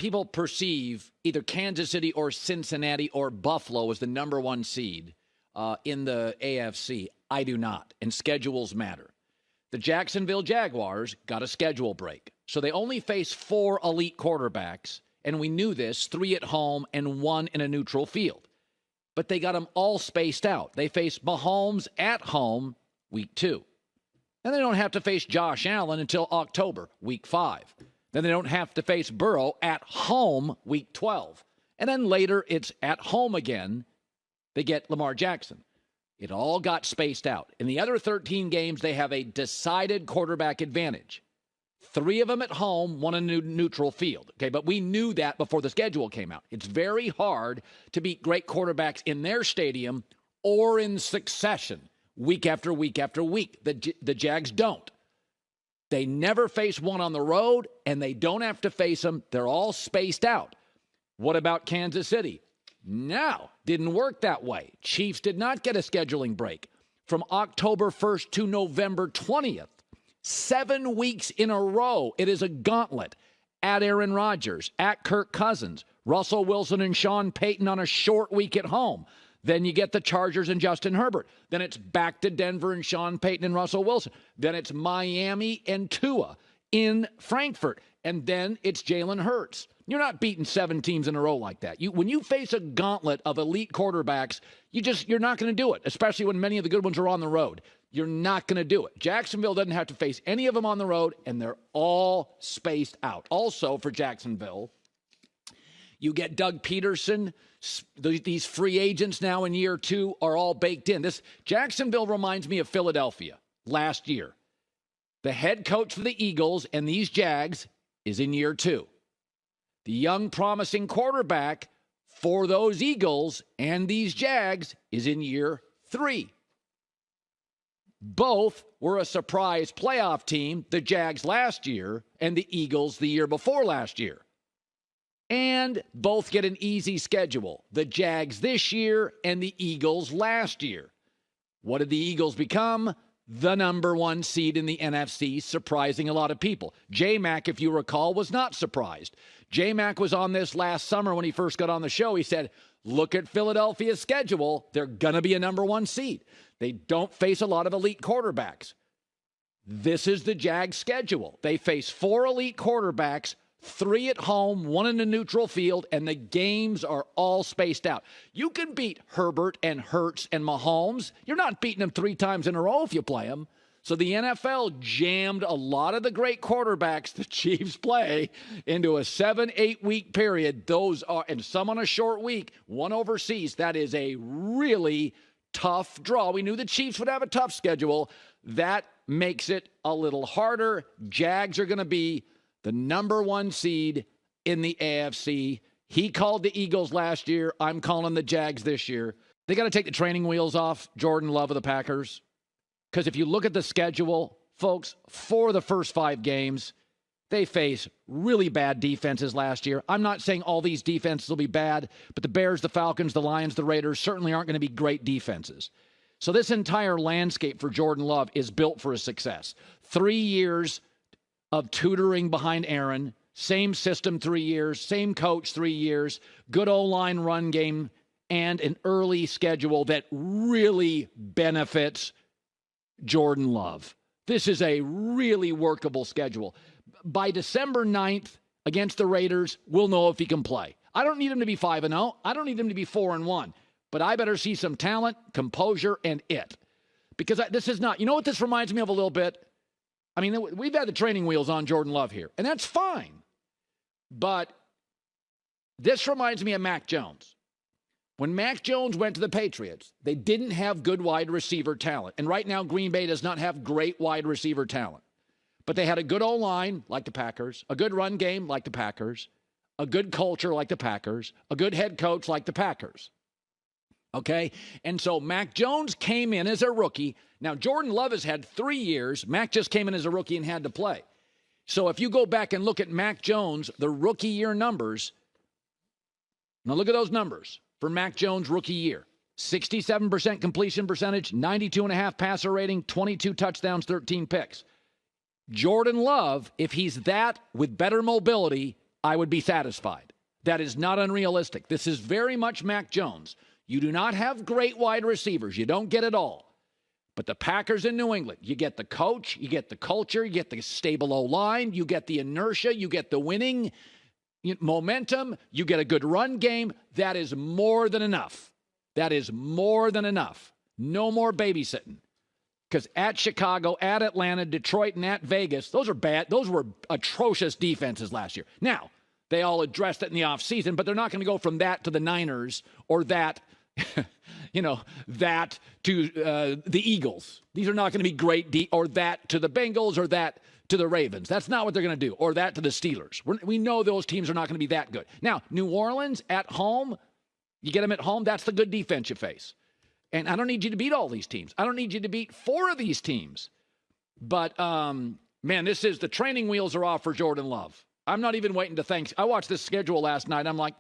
people perceive either Kansas City or Cincinnati or Buffalo as the number one seed in the AFC. I do not, and schedules matter. The Jacksonville Jaguars got a schedule break, so they only face 4 elite quarterbacks, and we knew this, 3 at home and 1 in a neutral field. But they got them all spaced out. They face Mahomes at home week 2. Then they don't have to face Josh Allen until October, week 5. Then they don't have to face Burrow at home week 12. And then later it's at home again. They get Lamar Jackson. It all got spaced out. In the other 13 games, they have a decided quarterback advantage. 3 of them at home, 1 in a neutral field. Okay, but we knew that before the schedule came out. It's very hard to beat great quarterbacks in their stadium or in succession, week after week after week. The Jags don't. They never face one on the road, and they don't have to face them. They're all spaced out. What about Kansas City? No, didn't work that way. Chiefs did not get a scheduling break. From October 1st to November 20th, 7 weeks in a row, it is a gauntlet. At Aaron Rodgers, at Kirk Cousins, Russell Wilson and Sean Payton on a short week at home. Then you get the Chargers and Justin Herbert. Then it's back to Denver and Sean Payton and Russell Wilson. Then it's Miami and Tua in Frankfurt. And then it's Jalen Hurts. You're not beating 7 teams in a row like that. When you face a gauntlet of elite quarterbacks, you're not going to do it, especially when many of the good ones are on the road. You're not going to do it. Jacksonville doesn't have to face any of them on the road, and they're all spaced out. Also, for Jacksonville, you get Doug Peterson. These free agents now in year 2 are all baked in. This Jacksonville reminds me of Philadelphia last year. The head coach for the Eagles and these Jags is in year 2. The young, promising quarterback for those Eagles and these Jags is in year 3. Both were a surprise playoff team, the Jags last year and the Eagles the year before last year. And both get an easy schedule, the Jags this year and the Eagles last year. What did the Eagles become? The number 1 seed in the NFC, surprising a lot of people. J-Mac, if you recall, was not surprised. J-Mac was on this last summer when he first got on the show. He said, look at Philadelphia's schedule. They're going to be a number 1 seed. They don't face a lot of elite quarterbacks. This is the Jags' schedule. They face 4 elite quarterbacks, 3 at home, 1 in a neutral field, and the games are all spaced out. You can beat Herbert and Hurts and Mahomes. You're not beating them 3 times in a row if you play them. So the NFL jammed a lot of the great quarterbacks the Chiefs play into a 7-8 week period. Those are, and some on a short week, 1 overseas. That is a really tough draw. We knew the Chiefs would have a tough schedule. That makes it a little harder. Jags are going to be the number 1 seed in the AFC. He called the Eagles last year. I'm calling the Jags this year. They got to take the training wheels off Jordan Love of the Packers. Because if you look at the schedule, folks, for the first 5 games, they face really bad defenses last year. I'm not saying all these defenses will be bad, but the Bears, the Falcons, the Lions, the Raiders certainly aren't going to be great defenses. So this entire landscape for Jordan Love is built for his success. 3 years of tutoring behind Aaron, same system 3 years, same coach 3 years, good O-line run game, and an early schedule that really benefits Jordan Love. This is a really workable schedule. By December 9th against the Raiders, we'll know if he can play. I don't need him to be 5-0. I don't need him to be 4-1. But I better see some talent, composure, and it. Because this is not, you know what this reminds me of a little bit? I mean, we've had the training wheels on Jordan Love here, and that's fine. But this reminds me of Mac Jones. When Mac Jones went to the Patriots, they didn't have good wide receiver talent. And right now, Green Bay does not have great wide receiver talent. But they had a good O-line, like the Packers, a good run game, like the Packers, a good culture, like the Packers, a good head coach, like the Packers. Okay? And so Mac Jones came in as a rookie. Now, Jordan Love has had 3 years. Mac just came in as a rookie and had to play. So if you go back and look at Mac Jones, the rookie year numbers, now look at those numbers for Mac Jones' rookie year. 67% completion percentage, 92.5 passer rating, 22 touchdowns, 13 picks. Jordan Love, if he's that with better mobility, I would be satisfied. That is not unrealistic. This is very much Mac Jones. You do not have great wide receivers. You don't get it all. But the Packers in New England, you get the coach, you get the culture, you get the stable O-line, you get the inertia, you get the winning momentum, you get a good run game. That is more than enough. That is more than enough. No more babysitting. Because at Chicago, at Atlanta, Detroit, and at Vegas, those are bad. Those were atrocious defenses last year. Now, they all addressed it in the offseason, but they're not going to go from that to the Niners or that, that to the Eagles. These are not going to be great, or that to the Bengals or that to the Ravens. That's not what they're going to do, or that to the Steelers. We know those teams are not going to be that good. Now, New Orleans at home, you get them at home, that's the good defense you face. And I don't need you to beat all these teams. I don't need you to beat 4 of these teams. But, man, the training wheels are off for Jordan Love. I'm not even waiting to thank. I watched this schedule last night. I'm like,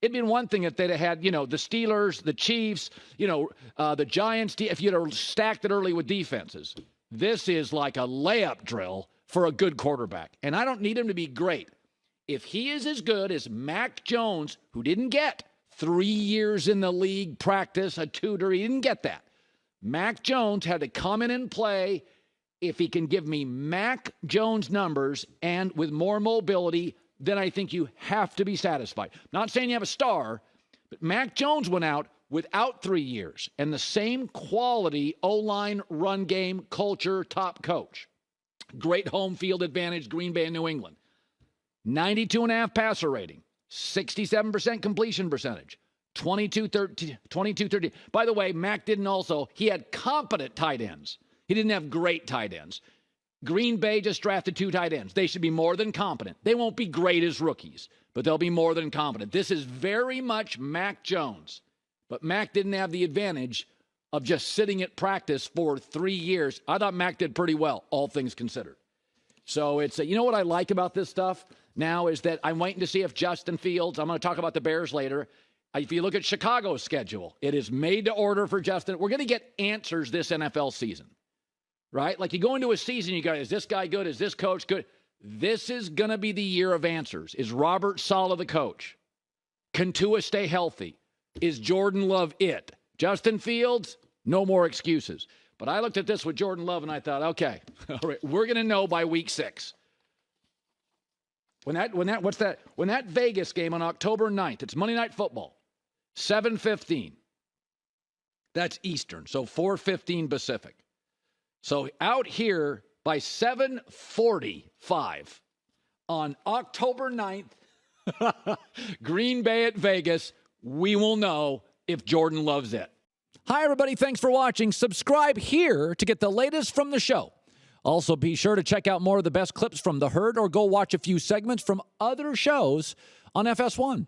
it'd been one thing if they'd have had, the Steelers, the Chiefs, the Giants, if you'd have stacked it early with defenses. This is like a layup drill for a good quarterback. And I don't need him to be great. If he is as good as Mac Jones, who didn't get 3 years in the league, practice, a tutor. He didn't get that. Mac Jones had to come in and play. If he can give me Mac Jones numbers and with more mobility, then I think you have to be satisfied. Not saying you have a star, but Mac Jones went out without 3 years and the same quality O-line, run game, culture, top coach. Great home field advantage, Green Bay and New England. 92.5 passer rating. 67% completion percentage, 22-30. By the way, Mac he had competent tight ends. He didn't have great tight ends. Green Bay just drafted 2 tight ends. They should be more than competent. They won't be great as rookies, but they'll be more than competent. This is very much Mac Jones. But Mac didn't have the advantage of just sitting at practice for 3 years. I thought Mac did pretty well, all things considered. So it's, what I like about this stuff now is that I'm waiting to see if Justin Fields, I'm going to talk about the Bears later. If you look at Chicago's schedule, it is made to order for Justin. We're going to get answers this NFL season, right? Like you go into a season, you go, is this guy good? Is this coach good? This is going to be the year of answers. Is Robert Saleh the coach? Can Tua stay healthy? Is Jordan Love it? Justin Fields, no more excuses. But I looked at this with Jordan Love and I thought, okay, all right, we're going to know by week 6. When that Vegas game on October 9th, it's Monday Night Football, 7:15. That's Eastern, so 4:15 Pacific. So out here by 7:45 on October 9th, Green Bay at Vegas, we will know if Jordan Love's it. Hi, everybody. Thanks for watching. Subscribe here to get the latest from the show. Also, be sure to check out more of the best clips from The Herd or go watch a few segments from other shows on FS1.